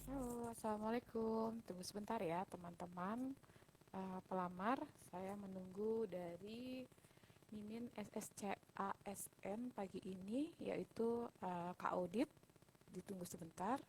Halo, Assalamualaikum. Tunggu sebentar ya, teman-teman. Pelamar, saya menunggu dari Mimin SSCASN pagi ini, yaitu Kak Audit. Ditunggu sebentar.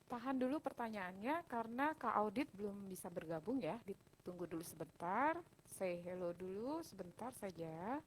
Tahan dulu pertanyaannya karena Kak Audit belum bisa bergabung ya. Ditunggu dulu sebentar. Say hello dulu sebentar saja.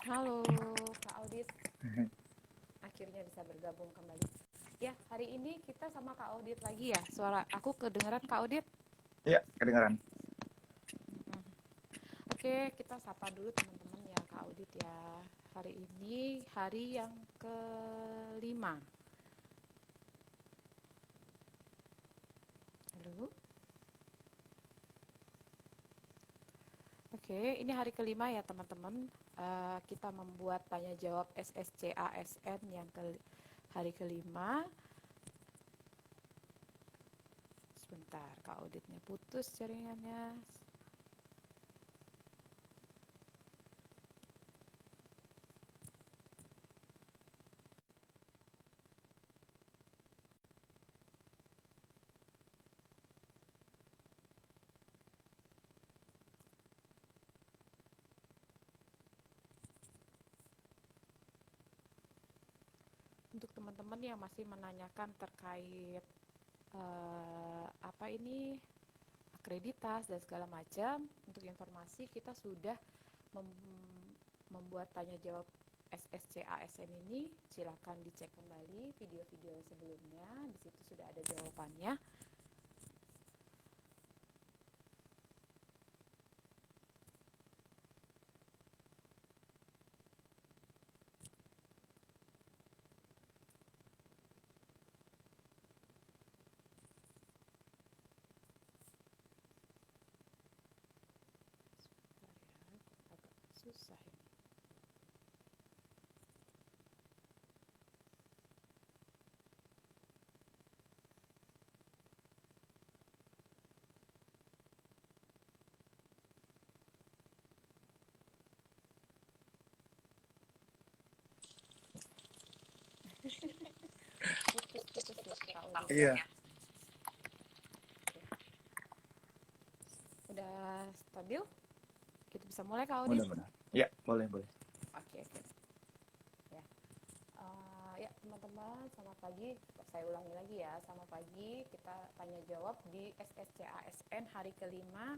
Halo, Kak Audit. Akhirnya bisa bergabung kembali. Ya, hari ini kita sama Kak Audit lagi ya. Suara aku kedengeran Kak Audit? Iya, kedengaran. Oke, kita sapa dulu teman-teman ya Kak Audit ya. Hari ini hari yang kelima. Halo. Oke, ini hari kelima ya teman-teman. Kita membuat tanya jawab SSCASN yang hari kelima. Sebentar, Kak Auditnya putus jaringannya. Untuk teman-teman yang masih menanyakan terkait apa ini akreditas dan segala macam, untuk informasi kita sudah membuat tanya jawab SSCASN ini. Silakan dicek kembali video-video sebelumnya, di situ sudah ada jawabannya. Sebentar ya, agak susah ini. Putus-putus ya Kak Audit ya. Iya, Udah stabil? Kita bisa mulai Kak Audit? mudah-mudahan. Iya, boleh, boleh. Oke, oke. Ya. Ya teman-teman, selamat pagi. Saya ulangi lagi ya, selamat pagi. Kita tanya jawab di SSCASN hari kelima.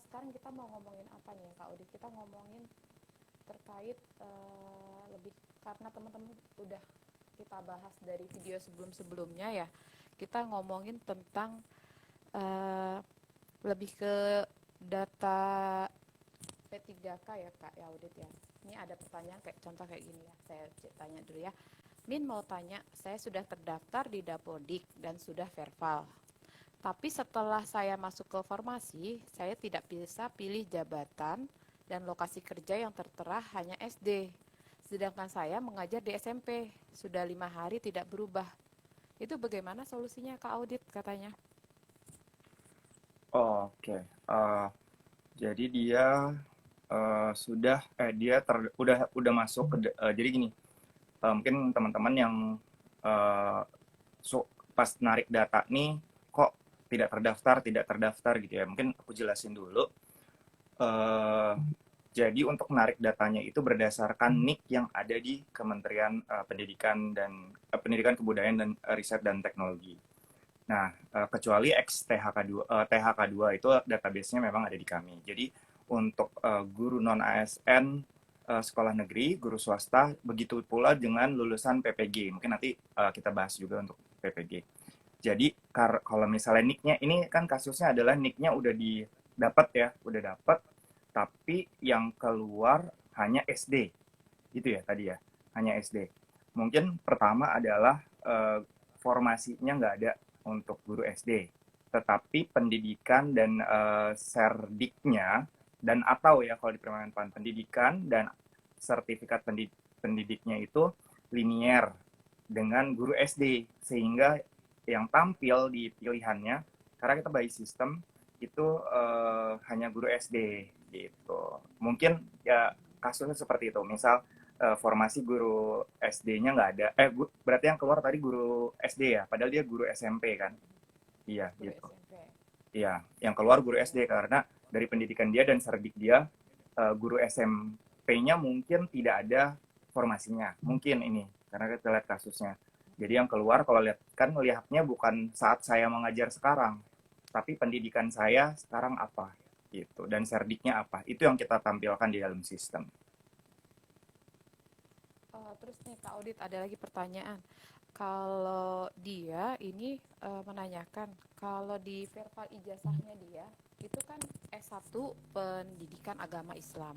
Sekarang kita mau ngomongin apa nih Kak Audit? Kita ngomongin terkait lebih karena teman-teman udah kita bahas dari video sebelum-sebelumnya ya. Kita ngomongin tentang uh, lebih ke data P3K ya Kak ya Audit ya. Ini ada pertanyaan kayak contoh kayak gini ya. Saya tanya dulu ya. Min mau tanya, saya sudah terdaftar di Dapodik dan sudah verval. Tapi setelah saya masuk ke formasi, saya tidak bisa pilih jabatan dan lokasi kerja yang tertera hanya SD. Sedangkan saya mengajar di SMP, sudah 5 hari tidak berubah. Itu bagaimana solusinya Kak Audit katanya? Oke. Jadi dia Dia udah masuk jadi gini, mungkin teman-teman yang eh, pas narik data nih kok tidak terdaftar gitu ya. Mungkin aku jelasin dulu. Eh, jadi untuk menarik datanya itu berdasarkan NIK yang ada di Kementerian Pendidikan Kebudayaan dan Riset dan Teknologi. Nah, kecuali THK2, THK2 itu database-nya memang ada di kami. Jadi untuk guru non ASN sekolah negeri, guru swasta, begitu pula dengan lulusan PPG. Mungkin nanti kita bahas juga untuk PPG. Jadi kalau misalnya NIK-nya ini kan kasusnya adalah NIK-nya udah dapat, tapi yang keluar hanya SD, gitu ya tadi ya, hanya SD. Mungkin pertama adalah formasinya nggak ada untuk guru SD, tetapi pendidikan dan serdiknya dan atau ya kalau di Permenpan pendidikan dan sertifikat pendidiknya itu linier dengan guru SD, sehingga yang tampil di pilihannya karena kita by system itu hanya guru SD gitu. Mungkin ya kasusnya seperti itu. Misal formasi guru SD-nya nggak ada. Berarti yang keluar tadi guru SD ya, padahal dia guru SMP kan? Iya Guru gitu. SMP. Iya, yang keluar guru Iya. SD karena dari pendidikan dia dan serdik dia guru SMP-nya mungkin tidak ada formasinya. Mungkin ini karena kita lihat kasusnya. Jadi yang keluar kalau lihat kan melihatnya bukan saat saya mengajar sekarang, tapi pendidikan saya sekarang apa gitu dan serdiknya apa. Itu yang kita tampilkan di dalam sistem. Terus nih Kak Audit ada lagi pertanyaan. Kalau dia ini menanyakan kalau di verbal ijazahnya dia itu kan S1 Pendidikan Agama Islam.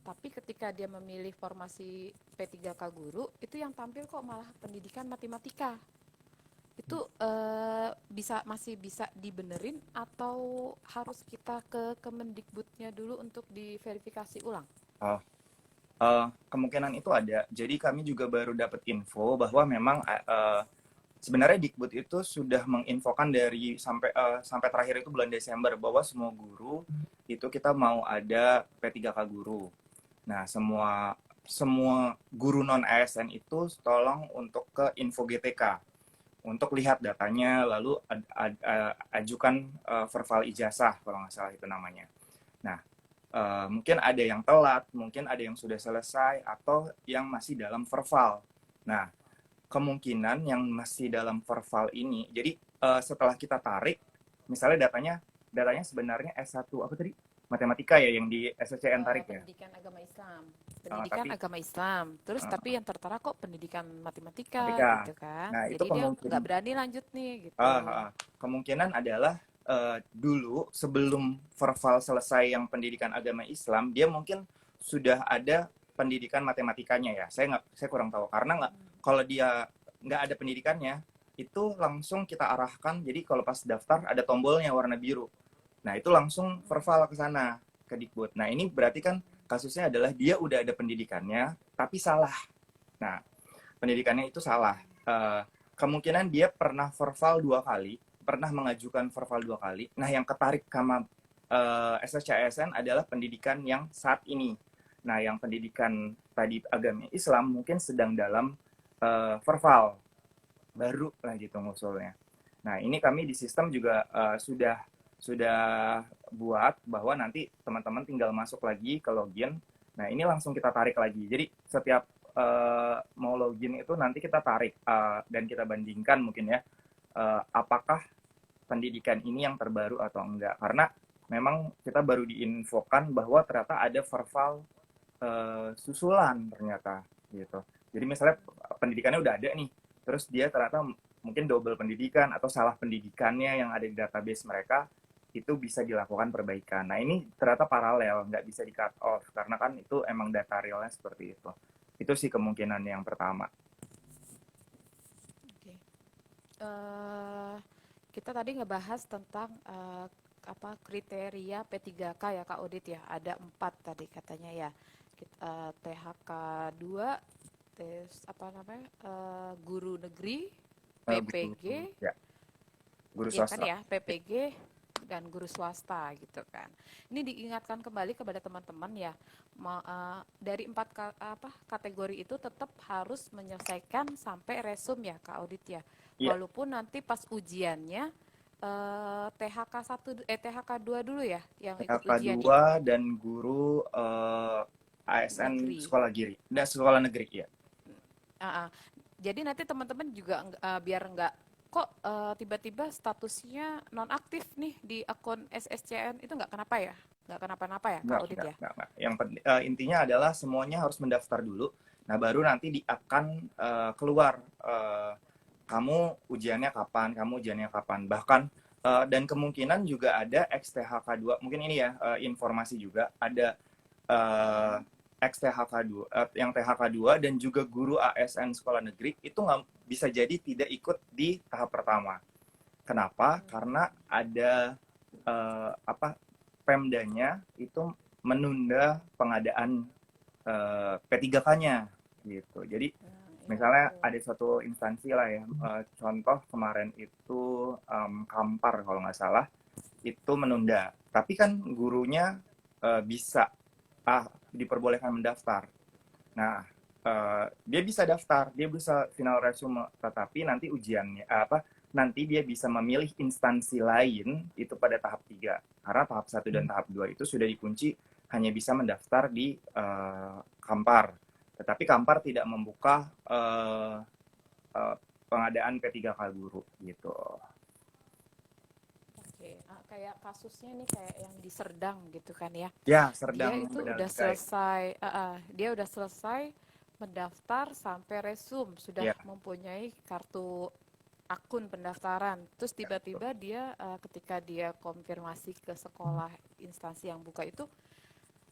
Tapi ketika dia memilih formasi P3K guru, itu yang tampil kok malah pendidikan matematika. Itu masih bisa dibenerin atau harus kita ke Kemendikbudnya dulu untuk diverifikasi ulang? Oh, kemungkinan itu ada. Jadi kami juga baru dapat info bahwa memang sebenarnya Dikbud itu sudah menginfokan dari sampai terakhir itu bulan Desember bahwa semua guru itu kita mau ada P3K guru. Nah, semua semua guru non ASN itu tolong untuk ke Info GTK untuk lihat datanya, lalu ajukan verbal ijazah kalau nggak salah itu namanya. Nah, mungkin ada yang telat, mungkin ada yang sudah selesai, atau yang masih dalam verbal. Nah, kemungkinan yang masih dalam verbal ini, jadi setelah kita tarik, misalnya datanya sebenarnya S1 apa tadi? Matematika ya yang di SCN tarik ya. Pendidikan agama Islam. Pendidikan Tapi agama Islam. Terus tapi yang tertera kok pendidikan matematika matematika. gitu kan. Nah, itu Jadi dia nggak berani lanjut nih gitu. kemungkinan adalah dulu sebelum verbal selesai yang pendidikan agama Islam, dia mungkin sudah ada pendidikan matematikanya ya. Saya kurang tahu karena nggak, kalau dia nggak ada pendidikannya itu langsung kita arahkan. Jadi kalau pas daftar ada tombolnya warna biru. Nah itu langsung verbal ke sana ke Dikbud. Nah ini berarti kan kasusnya adalah dia udah ada pendidikannya tapi salah. Nah pendidikannya itu salah. Kemungkinan dia pernah verbal 2 kali, pernah mengajukan verbal 2 kali. Nah, yang ketarik sama SSCSN adalah pendidikan yang saat ini. Nah, yang pendidikan tadi agama Islam mungkin sedang dalam verbal baru lah gitu ngusulnya. Nah, ini kami di sistem juga sudah buat bahwa nanti teman-teman tinggal masuk lagi ke login. Nah, ini langsung kita tarik lagi. Jadi setiap mau login itu nanti kita tarik dan kita bandingkan mungkin ya apakah pendidikan ini yang terbaru atau enggak, karena memang kita baru diinfokan bahwa ternyata ada verbal susulan ternyata gitu. Jadi misalnya pendidikannya udah ada nih, terus dia ternyata mungkin double pendidikan atau salah pendidikannya yang ada di database mereka, itu bisa dilakukan perbaikan. Nah ini ternyata paralel, nggak bisa di cut off karena kan itu emang data realnya seperti itu. Itu sih kemungkinan yang pertama. Oke. Kita tadi ngebahas tentang kriteria P3K ya Kak Audit ya. Ada 4 tadi katanya ya. THK 2, guru negeri, Guru, PPG, ya, guru ya kan swasta. ya, PPG, dan guru swasta gitu kan. Ini diingatkan kembali kepada teman-teman ya, dari kategori itu tetap harus menyelesaikan sampai resum ya Kak Audit ya. Iya, Walaupun nanti pas ujiannya THK 1 THK 2 dulu ya yang ikut THK ujian itu 2 dan guru ASN negeri. sekolah giri dan sekolah negeri ya. Ah, ah. Jadi nanti teman-teman juga biar nggak kok tiba-tiba statusnya nonaktif nih di akun SSCN itu nggak kenapa ya? Nggak kenapa-napa ya Kak Audit ya? Enggak. Intinya adalah semuanya harus mendaftar dulu. Nah, baru nanti akan keluar kamu ujiannya kapan, Bahkan dan kemungkinan juga ada XTHK2. Mungkin ini ya informasi juga ada eh, XTHK2 yang THK2 dan juga guru ASN sekolah negeri itu nggak bisa jadi tidak ikut di tahap pertama. Kenapa? Karena ada Pemdanya itu menunda pengadaan P3K-nya gitu. Jadi Ya misalnya betul. ada satu instansi lah ya, contoh kemarin itu Kampar kalau nggak salah itu menunda. Tapi kan gurunya bisa diperbolehkan mendaftar. Nah, dia bisa daftar, dia bisa final resume, tetapi nanti ujiannya nanti dia bisa memilih instansi lain itu pada tahap 3. Karena tahap 1 dan tahap 2 itu sudah dikunci hanya bisa mendaftar di Kampar. Tetapi Kampar tidak membuka pengadaan P3K guru gitu. Oke, kayak kasusnya nih kayak yang di Serdang gitu kan ya. Ya, Dia Serdang itu udah Mandalika. selesai, dia udah selesai mendaftar sampai resum, sudah Ya, mempunyai kartu akun pendaftaran. Terus tiba-tiba dia ketika dia konfirmasi ke sekolah instansi yang buka itu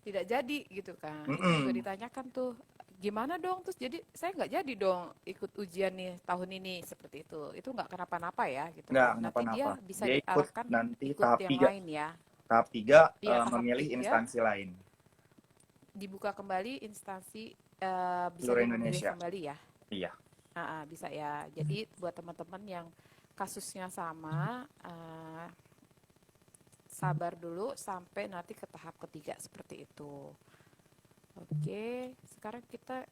tidak jadi gitu kan. Itu juga mm-mm. ditanyakan tuh gimana dong, terus jadi saya nggak jadi dong ikut ujian nih tahun ini seperti itu nggak kenapa-napa ya gitu Nggak kan, nanti kenapa-napa. dia bisa Dia ikut diarahkan nanti ikut tahap yang 3. lain ya. Tahap 3 Iya tahap memilih 3 instansi lain. dibuka kembali instansi, bisa Seluruh dia memilih Indonesia. kembali ya. Iya. Bisa ya, jadi buat teman-teman yang kasusnya sama, sabar dulu sampai nanti ke tahap ketiga seperti itu. Oke, sekarang kita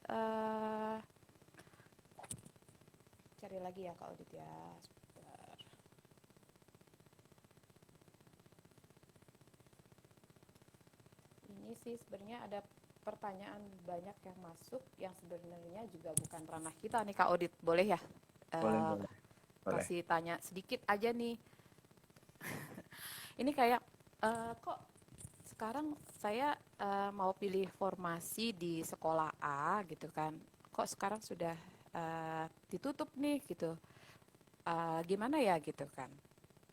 cari lagi ya Kak Audit ya. Sebentar. Ini sih sebenarnya ada pertanyaan banyak yang masuk yang sebenarnya juga bukan ranah kita nih Kak Audit. Boleh ya? Boleh, Eh, boleh. Boleh. Kasih tanya sedikit aja nih. Ini kayak kok sekarang saya mau pilih formasi di sekolah A gitu kan. Kok sekarang sudah ditutup nih gitu. Gimana ya gitu kan.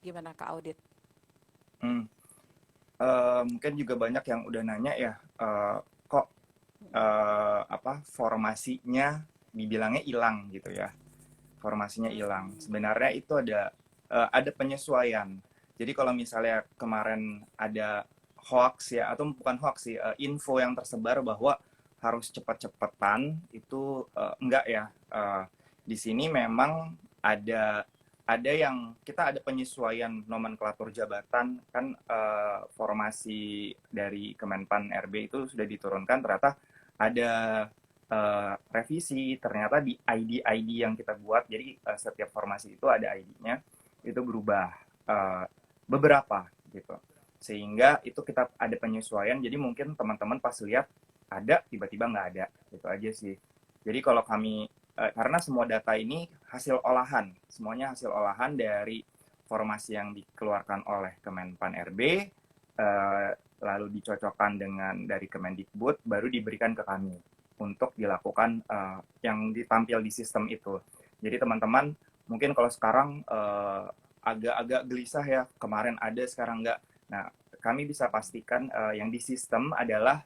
Gimana Kak Audit? Hmm. Mungkin juga banyak yang udah nanya ya, kok formasinya dibilangnya hilang gitu ya. Formasinya hilang. Mm-mm. Sebenarnya itu ada penyesuaian. Jadi kalau misalnya kemarin ada hoax ya, atau bukan hoax sih, info yang tersebar bahwa harus cepat-cepatan itu enggak ya. Di sini memang ada yang kita ada penyesuaian nomenklatur jabatan kan, formasi dari Kemenpan RB itu sudah diturunkan, ternyata ada revisi, ternyata di ID yang kita buat, jadi setiap formasi itu ada ID-nya itu berubah beberapa gitu, sehingga itu kita ada penyesuaian. Jadi mungkin teman-teman pas lihat ada tiba-tiba nggak ada, gitu aja sih. Jadi kalau kami karena semua data ini hasil olahan, semuanya hasil olahan dari formasi yang dikeluarkan oleh Kemenpan RB, lalu dicocokkan dengan dari Kemendikbud, baru diberikan ke kami untuk dilakukan yang ditampil di sistem itu. Jadi teman-teman mungkin kalau sekarang agak-agak gelisah ya, kemarin ada sekarang enggak. Nah, kami bisa pastikan yang di sistem adalah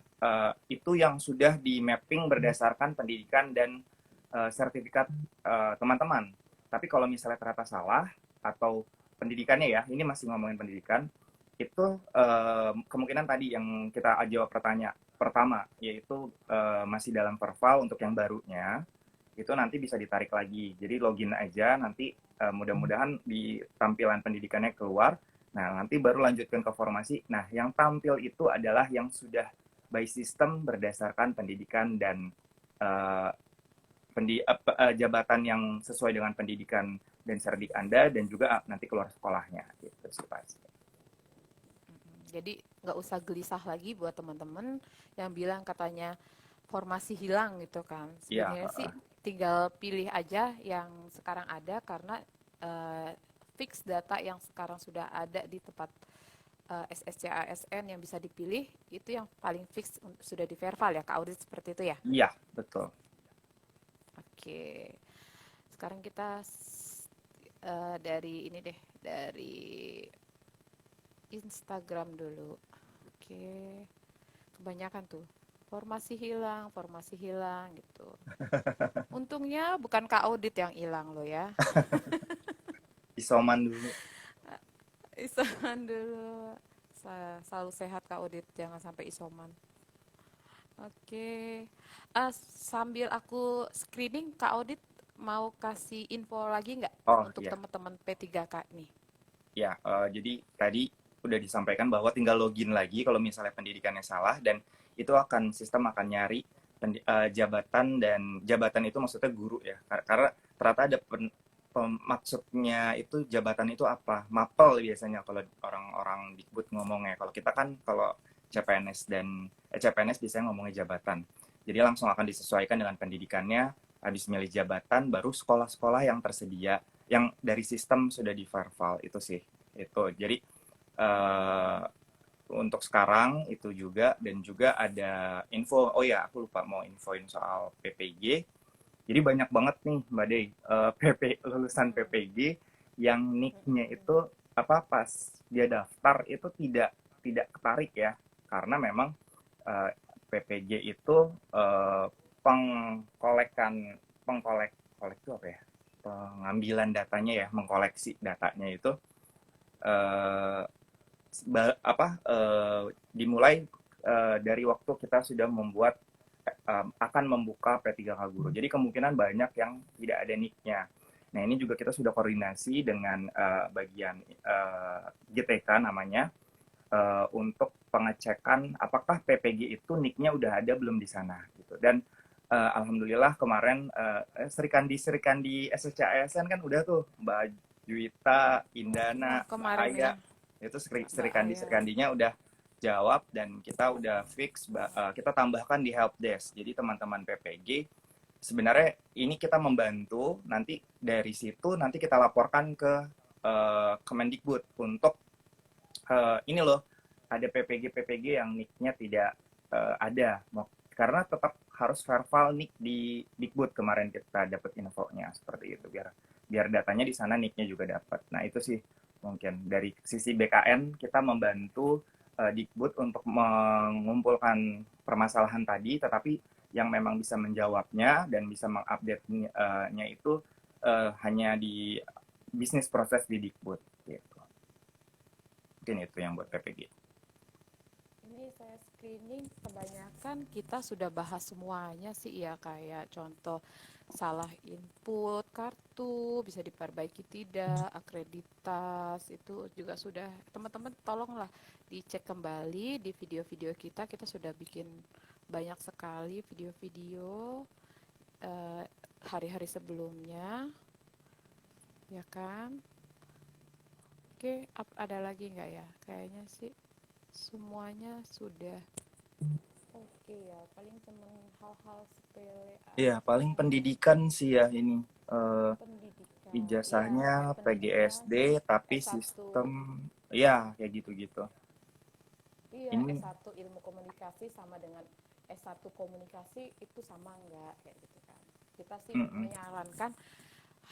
itu yang sudah di mapping berdasarkan pendidikan dan sertifikat teman-teman. Tapi kalau misalnya ternyata salah atau pendidikannya ya, ini masih ngomongin pendidikan, itu kemungkinan tadi yang kita jawab pertama, yaitu masih dalam perval untuk yang barunya, itu nanti bisa ditarik lagi. Jadi login aja, nanti mudah-mudahan di tampilan pendidikannya keluar, Nah, nanti baru lanjutkan ke formasi. Nah, yang tampil itu adalah yang sudah by system berdasarkan pendidikan dan uh, jabatan yang sesuai dengan pendidikan dan serdik Anda dan juga nanti keluar sekolahnya gitu sih pasti. Jadi nggak usah gelisah lagi buat teman-teman yang bilang katanya formasi hilang gitu kan. Iya, Sebenarnya sih tinggal pilih aja yang sekarang ada karena fix data yang sekarang sudah ada di tempat SSCASN yang bisa dipilih itu yang paling fix sudah di Verval ya, Kak Audit seperti itu ya. iya betul. Oke. Sekarang kita dari ini deh, dari Instagram dulu. Oke. Kebanyakan tuh formasi hilang gitu. Untungnya bukan Kak Audit yang hilang loh ya. Isoman dulu. Isoman dulu. Selalu sehat Kak Audit, jangan sampai isoman. Oke. Sambil aku screening, Kak Audit mau kasih info lagi nggak Oh untuk iya, teman-teman P3K nih? ya. Jadi tadi udah disampaikan bahwa tinggal login lagi kalau misalnya pendidikannya salah dan itu akan sistem akan nyari jabatan dan jabatan itu maksudnya guru ya. Karena ternyata ada maksudnya itu jabatan itu apa? Mapel biasanya kalau orang-orang Dikbud ngomongnya. Kalau kita kan kalau CPNS dan CPNS biasanya ngomongnya jabatan. Jadi langsung akan disesuaikan dengan pendidikannya. Habis milih jabatan, baru sekolah-sekolah yang tersedia, yang dari sistem sudah di Verval itu sih. Itu. Jadi untuk sekarang itu juga dan juga ada info. Oh ya, aku lupa mau infoin soal PPG. Jadi banyak banget nih Mbak Dey, lulusan PPG yang nicknya itu apa pas dia daftar itu tidak ketarik ya, karena memang PPG itu kolek itu apa ya? Pengambilan datanya ya, mengkoleksi datanya itu eh, dimulai dari waktu kita sudah membuat akan membuka P3K Guru. Jadi kemungkinan banyak yang tidak ada nick-nya. Nah, ini juga kita sudah koordinasi dengan bagian GTK namanya untuk pengecekan apakah PPG itu nick-nya udah ada belum di sana gitu. Dan alhamdulillah kemarin Serikandi SSCASN kan udah tuh Mbak Juwita, Oh, Indana, Mbak kemarin Aya ya, itu Mbak Aya. Serikandinya udah jawab dan kita udah fix kita tambahkan di help desk. Jadi teman-teman PPG sebenarnya ini kita membantu, nanti dari situ nanti kita laporkan ke Kemendikbud untuk ini loh ada PPG yang nick-nya tidak ada, karena tetap harus verbal nick di Dikbud. Kemarin kita dapat infonya seperti itu, biar datanya di sana nick-nya juga dapat. Nah itu sih mungkin dari sisi BKN kita membantu Dikbud untuk mengumpulkan permasalahan tadi, tetapi yang memang bisa menjawabnya dan bisa mengupdate-nya itu hanya di bisnis proses di Dikbud gitu. Mungkin itu yang buat PPG. Ini saya screening kebanyakan kita sudah bahas semuanya sih ya, kayak contoh salah input kartu bisa diperbaiki tidak, akreditas itu juga sudah. Teman-teman tolonglah dicek kembali di video-video kita sudah bikin banyak sekali video-video hari-hari sebelumnya ya kan. Oke, ada lagi nggak ya? Kayaknya sih semuanya sudah oke ya. Paling cuman hal-hal sepele Iya, paling aja. pendidikan sih ya ini. Pendidikan, ya kayak Ijazahnya pendidikan PGSD tapi S1. sistem ya kayak gitu-gitu. Iya, Ini S1 ilmu komunikasi sama dengan S1 komunikasi itu sama enggak kayak gitu kan. Kita sih mm-mm. menyarankan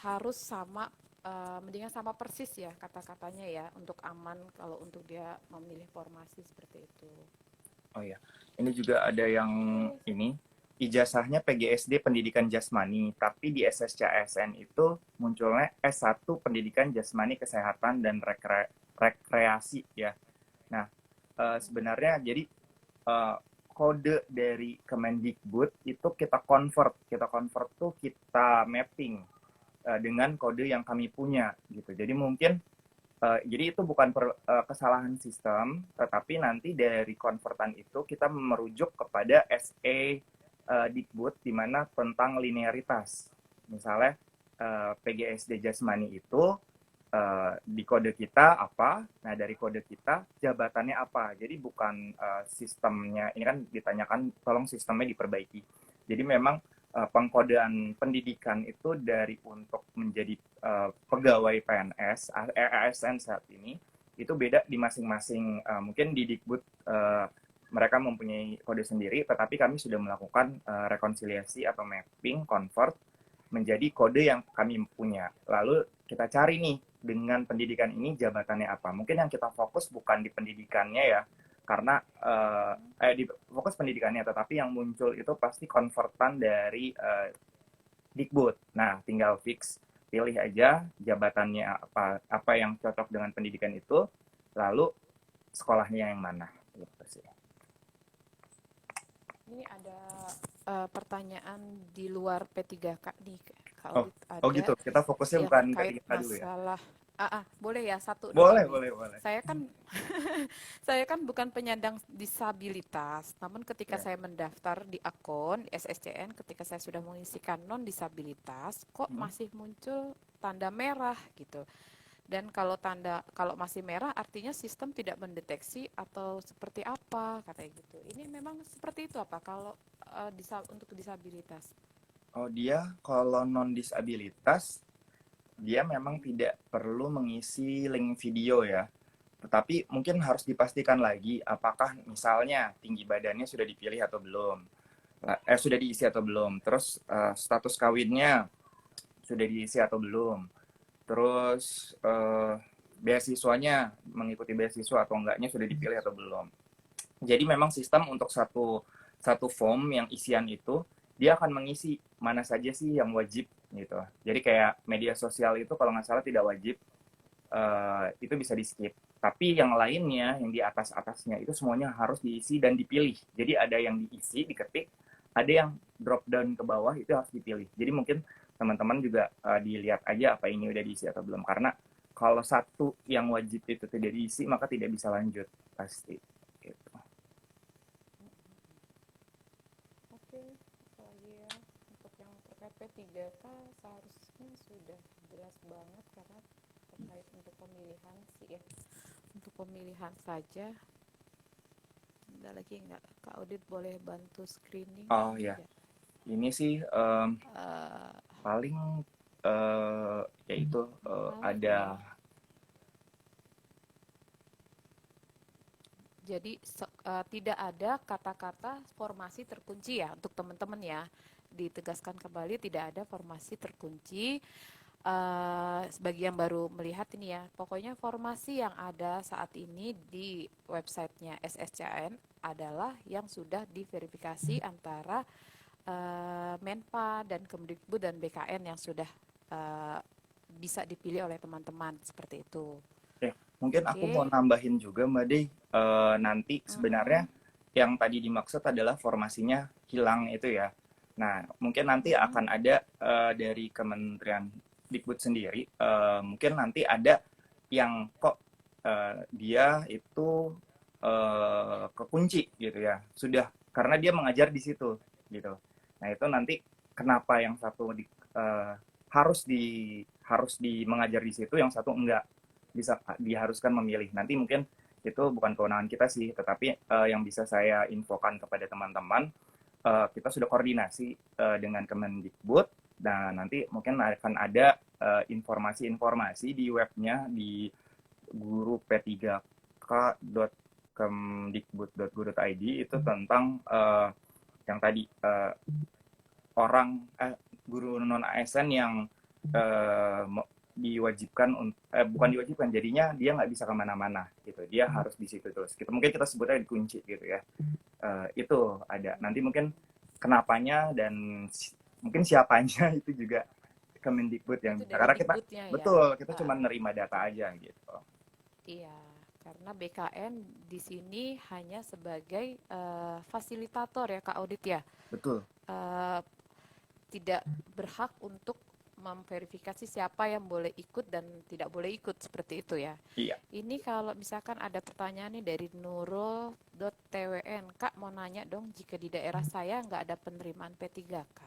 harus sama, mendingan sama persis ya kata-katanya ya untuk aman kalau untuk dia memilih formasi seperti itu. Oh ya, ini juga ada yang Oke, ini ijazahnya PGSD Pendidikan Jasmani, tapi di SSCASN itu munculnya S1 Pendidikan Jasmani Kesehatan dan Rekreasi ya. Nah, sebenarnya jadi uh, kode dari Kemendikbud itu kita convert tuh kita mapping dengan kode yang kami punya gitu. Jadi mungkin Jadi itu bukan kesalahan sistem, tetapi nanti dari konvertan itu kita merujuk kepada SE Dikbud di mana tentang linearitas. Misalnya PGSD jasmani itu di kode kita apa, nah dari kode kita jabatannya apa. Jadi bukan sistemnya, ini kan ditanyakan tolong sistemnya diperbaiki. Jadi memang pengkodean pendidikan itu dari untuk menjadi pegawai PNS, ASN saat ini, itu beda di masing-masing, mungkin di Dikbud mereka mempunyai kode sendiri, tetapi kami sudah melakukan rekonsiliasi atau mapping, convert, menjadi kode yang kami punya. Lalu kita cari nih, dengan pendidikan ini jabatannya apa. Mungkin yang kita fokus bukan di pendidikannya ya, karena di fokus pendidikannya, tetapi yang muncul itu pasti konvertan dari Dikbud. Nah, tinggal fix, pilih aja jabatannya apa yang cocok dengan pendidikan itu, lalu sekolahnya yang mana. Gitu sih. Ini ada pertanyaan di luar P3K nih, Kak Oh, Audit, oh ada gitu. Kita fokusnya yang bukan terkait P3K dulu ya. masalah boleh ya satu doang Boleh, nih. boleh, boleh. Saya kan saya kan bukan penyandang disabilitas, namun ketika Ya. saya mendaftar di akun SSCN, ketika saya sudah mengisikan non disabilitas, kok Hmm. masih muncul tanda merah gitu. Dan kalau masih merah artinya sistem tidak mendeteksi atau seperti apa katanya gitu. Ini memang seperti itu apa kalau untuk disabilitas? Oh, dia kalau non disabilitas dia memang tidak perlu mengisi link video ya. Tetapi mungkin harus dipastikan lagi apakah misalnya tinggi badannya sudah dipilih atau belum. Sudah diisi atau belum. Terus status kawinnya sudah diisi atau belum. Terus beasiswanya, mengikuti beasiswa atau enggaknya sudah dipilih atau belum. Jadi memang sistem untuk satu form yang isian itu dia akan mengisi mana saja sih yang wajib gitu. Jadi kayak media sosial itu kalau nggak salah tidak wajib, itu bisa di skip. Tapi yang lainnya yang di atas-atasnya itu semuanya harus diisi dan dipilih. Jadi ada yang diisi, diketik, ada yang drop down ke bawah itu harus dipilih. Jadi mungkin teman-teman juga dilihat aja apa ini udah diisi atau belum. Karena kalau satu yang wajib itu tidak diisi maka tidak bisa lanjut pasti. Gitu. Oke, apalagi ya untuk yang terkait P3K seharusnya sudah jelas banget karena terkait untuk pemilihan sih ya. Untuk pemilihan saja. Ada lagi nggak? Kak Audit boleh bantu screening? Oh ya, Ya. ini sih Eh, paling yaitu Menarik ada. ini. Jadi tidak ada kata-kata formasi terkunci ya untuk teman-teman ya. Ditegaskan kembali tidak ada formasi terkunci. Bagi yang baru melihat ini ya, pokoknya formasi yang ada saat ini di websitenya SSCN adalah yang sudah diverifikasi antara Menpa dan Kemdikbud dan BKN yang sudah bisa dipilih oleh teman-teman seperti itu. Mungkin aku mau Oke. nambahin juga Mbak Dey, nanti sebenarnya yang tadi dimaksud adalah formasinya hilang itu ya. Nah, mungkin nanti akan ada dari Kementerian Dikbud sendiri, mungkin nanti ada yang kok dia itu kekunci gitu ya, sudah karena dia mengajar di situ gitu. Nah itu nanti kenapa yang satu harus di mengajar di situ, yang satu enggak, bisa diharuskan memilih. Nanti mungkin itu bukan kewenangan kita sih, tetapi yang bisa saya infokan kepada teman-teman, kita sudah koordinasi dengan Kemendikbud, dan nanti mungkin akan ada informasi-informasi di webnya di guru p3k.kemdikbud.go.id itu tentang yang tadi orang guru non ASN yang diwajibkan, bukan diwajibkan, jadinya dia nggak bisa kemana-mana gitu, dia harus di situ terus gitu. Mungkin kita sebutnya dikunci gitu ya. Itu ada nanti mungkin kenapanya dan mungkin siapanya itu juga Kemendikbud yang Itu bisa, dari karena kita Dikbudnya ya. betul kita cuma nerima data aja gitu. Iya, karena BKN di sini hanya sebagai fasilitator ya Kak Audit ya. Betul. Eh, Tidak berhak untuk memverifikasi siapa yang boleh ikut dan tidak boleh ikut seperti itu ya. Iya. Ini kalau misalkan ada pertanyaan nih dari Nurul.twn, Kak mau nanya dong, jika di daerah saya nggak ada penerimaan P3K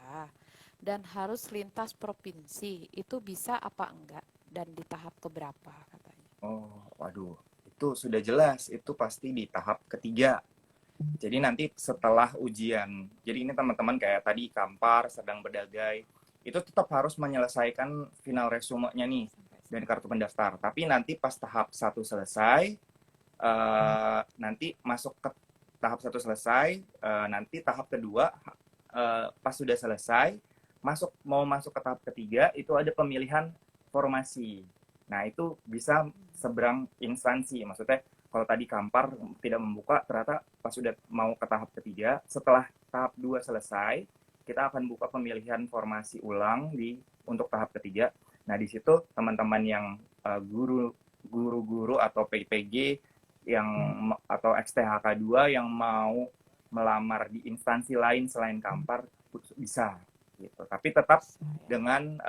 dan harus lintas provinsi, itu bisa apa enggak? Dan di tahap keberapa katanya? Oh, waduh. Itu sudah jelas, itu pasti di tahap ketiga. Jadi nanti setelah ujian, jadi ini teman-teman kayak tadi Kampar, sedang berdagai, itu tetap harus menyelesaikan final resumenya nih dan kartu pendaftar. Tapi nanti pas tahap satu selesai, nanti masuk ke tahap satu selesai, nanti tahap kedua pas sudah selesai, mau masuk ke tahap ketiga itu ada pemilihan formasi. Nah itu bisa seberang instansi, maksudnya kalau tadi Kampar tidak membuka, ternyata pas sudah mau ke tahap ketiga, setelah tahap 2 selesai, kita akan buka pemilihan formasi ulang untuk tahap ketiga. Nah, di situ teman-teman yang guru-guru atau PPG yang atau XTHK 2 yang mau melamar di instansi lain selain Kampar bisa gitu. Tapi tetap dengan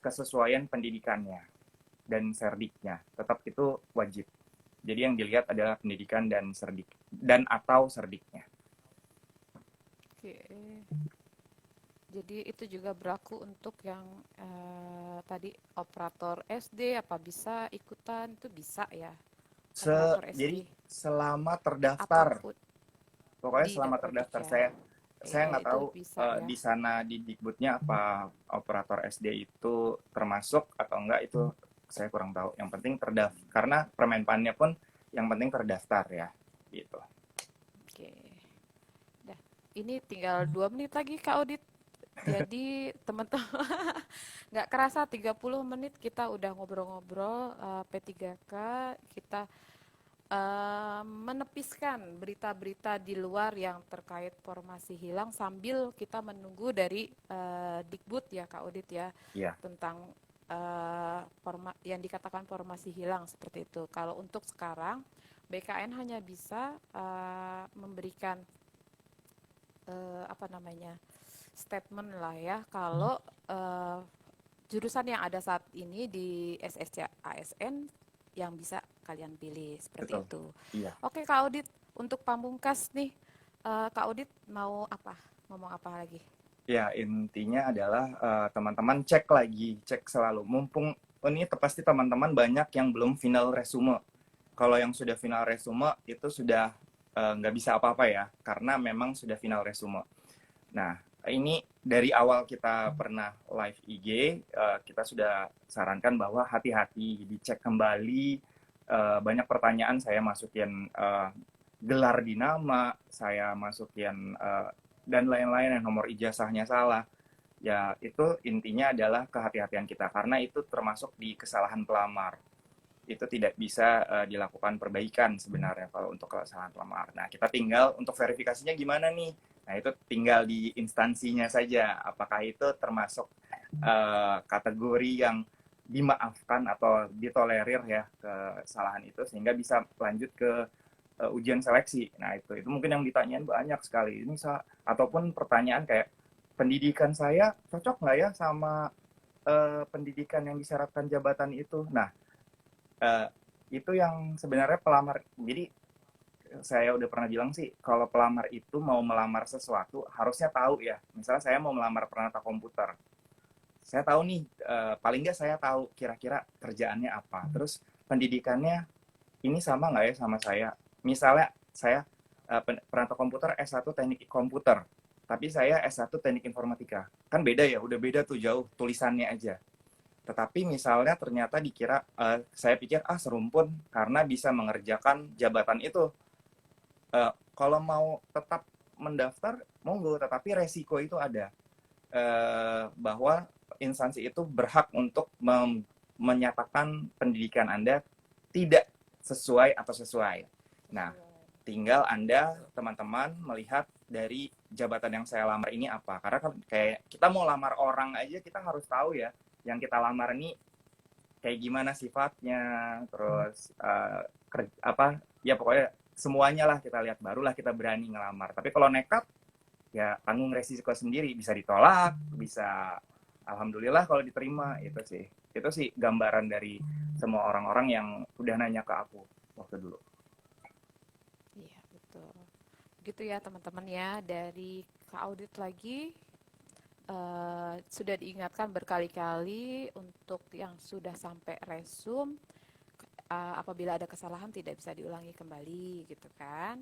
kesesuaian pendidikannya dan serdiknya. Tetap itu wajib. Jadi yang dilihat adalah pendidikan dan serdik dan atau serdiknya. Oke. Jadi itu juga berlaku untuk yang tadi operator SD, apa bisa ikutan? Itu bisa ya, operator SD. Jadi selama terdaftar, Ataupun pokoknya di selama terdaftar. Saya nggak tahu bisa, ya. di sana di Dikbudnya apa operator SD itu termasuk atau enggak, itu saya kurang tahu. Yang penting terdaftar, karena Permenpannya pun yang penting terdaftar ya, gitu. Oke. Dah, ini tinggal 2 menit lagi Kak Audit. Jadi teman-teman nggak kerasa 30 menit kita udah ngobrol-ngobrol P3K, kita menepiskan berita-berita di luar yang terkait formasi hilang sambil kita menunggu dari Dikbud ya Kak Audit ya, Iya. tentang yang dikatakan formasi hilang seperti itu. Kalau untuk sekarang BKN hanya bisa memberikan statement lah ya, kalau jurusan yang ada saat ini di SSC ASN yang bisa kalian pilih seperti Betul. itu. Iya. Oke Kak Audit, untuk pamungkas nih, Kak Audit mau ngomong apa lagi? Ya, intinya adalah teman-teman cek selalu. Mumpung ini pasti teman-teman banyak yang belum final resume. Kalau yang sudah final resume itu sudah nggak bisa apa-apa ya, karena memang sudah final resume. Nah, ini dari awal kita pernah live IG, kita sudah sarankan bahwa hati-hati, dicek kembali. Banyak pertanyaan saya masukin gelar di nama, saya masukin dan lain-lain yang nomor ijazahnya salah. Ya, itu intinya adalah kehati-hatian kita, karena itu termasuk di kesalahan pelamar. Itu tidak bisa dilakukan perbaikan sebenarnya kalau untuk kesalahan pelamar. Nah, kita tinggal untuk verifikasinya gimana nih? Nah, itu tinggal di instansinya saja. Apakah itu termasuk kategori yang dimaafkan atau ditolerir ya kesalahan itu, sehingga bisa lanjut ke ujian seleksi. Nah, itu mungkin yang ditanyain banyak sekali. Ini ataupun pertanyaan kayak, pendidikan saya cocok nggak ya sama pendidikan yang disyaratkan jabatan itu? Nah, itu yang sebenarnya pelamar. Jadi saya udah pernah bilang sih, kalau pelamar itu mau melamar sesuatu harusnya tahu ya. Misalnya saya mau melamar penata komputer, saya tahu nih, paling nggak saya tahu kira-kira kerjaannya apa, terus pendidikannya ini sama nggak ya sama saya. Misalnya saya penata komputer S1 teknik komputer, tapi saya S1 teknik informatika, kan beda ya, udah beda tuh jauh tulisannya aja. Tetapi misalnya ternyata dikira, saya pikir serumpun karena bisa mengerjakan jabatan itu. Kalau mau tetap mendaftar, monggo, tetapi resiko itu ada. Bahwa instansi itu berhak untuk menyatakan pendidikan Anda tidak sesuai atau sesuai. Nah, tinggal Anda, teman-teman, melihat dari jabatan yang saya lamar ini apa. Karena kan kayak kita mau lamar orang aja, kita harus tahu ya, yang kita lamar ini kayak gimana sifatnya, terus ya pokoknya semuanya lah kita lihat, barulah kita berani ngelamar. Tapi kalau nekat, ya tanggung resiko sendiri, bisa ditolak, bisa alhamdulillah kalau diterima. Itu sih gambaran dari semua orang-orang yang udah nanya ke aku waktu dulu. Iya, betul. Gitu ya teman-teman ya, dari Kak Audit lagi sudah diingatkan berkali-kali untuk yang sudah sampai resume, apabila ada kesalahan tidak bisa diulangi kembali gitu kan.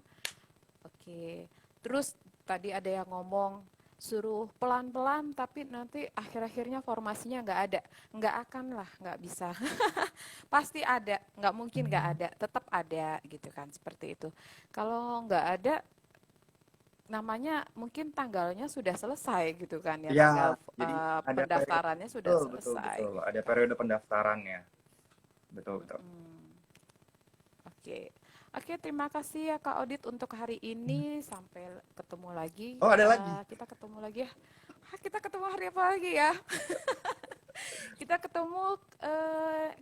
Oke, terus tadi ada yang ngomong suruh pelan-pelan tapi nanti akhir-akhirnya formasinya nggak ada. Nggak akan lah, nggak bisa. Pasti ada, nggak mungkin nggak ada, tetap ada gitu kan, seperti itu. Kalau nggak ada, namanya mungkin tanggalnya sudah selesai gitu kan ya, Ya, tanggal jadi ada periode, pendaftarannya sudah betul, betul, selesai. betul. Ada periode pendaftarannya. Betul, betul. Mm-mm. Oke. Oke, terima kasih ya Kak Audit untuk hari ini. Sampai ketemu lagi. Oh, ada lagi. Kita ketemu lagi ya. Kita ketemu hari apa lagi ya? Kita ketemu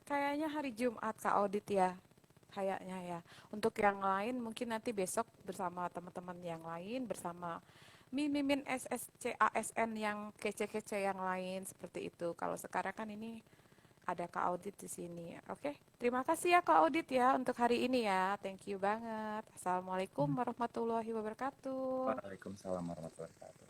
kayaknya hari Jumat Kak Audit ya. Kayaknya ya. Untuk yang lain mungkin nanti besok bersama teman-teman yang lain, bersama Mimin SSCASN yang kece-kece yang lain seperti itu. Kalau sekarang kan ini ada Kak Audit di sini. Oke, terima kasih ya Kak Audit ya untuk hari ini ya. Thank you banget. Assalamualaikum warahmatullahi wabarakatuh. Waalaikumsalam warahmatullahi wabarakatuh.